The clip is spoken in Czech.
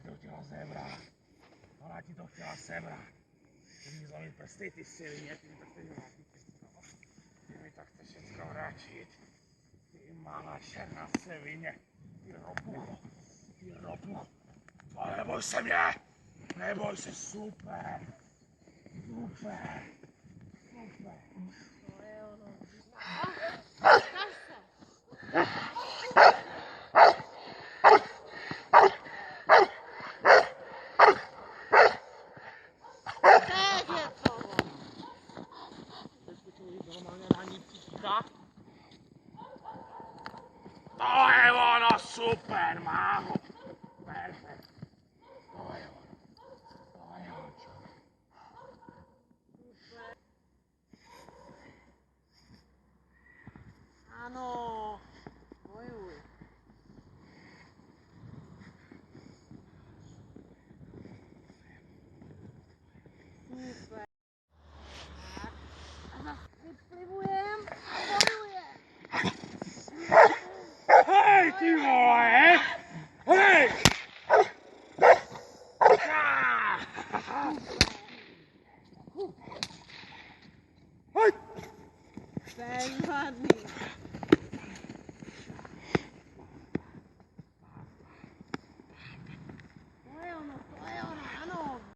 to chtěla sebrat. Ona ti to chtěla sebrat. Ty mi zlomit prsty, ty svině, ty mi to chceš vrátit. Ty mi to chceš všecko vrátit. Ty malá černá svině. Ty ropucho. Ty ropucho. Ale neboj se mě. Neboj se, super. Super. Super. To je ono. Teď je to. Teď člověk normálně na ní přitíká. To je ono, super, mámo. Perfekt. To je ono. To je ono, člověk. Ano. Bojuj. Super. Tak. A zase vyplivujem a bojujem. Hej, ty vole! Hej! Hej! Bezvadný.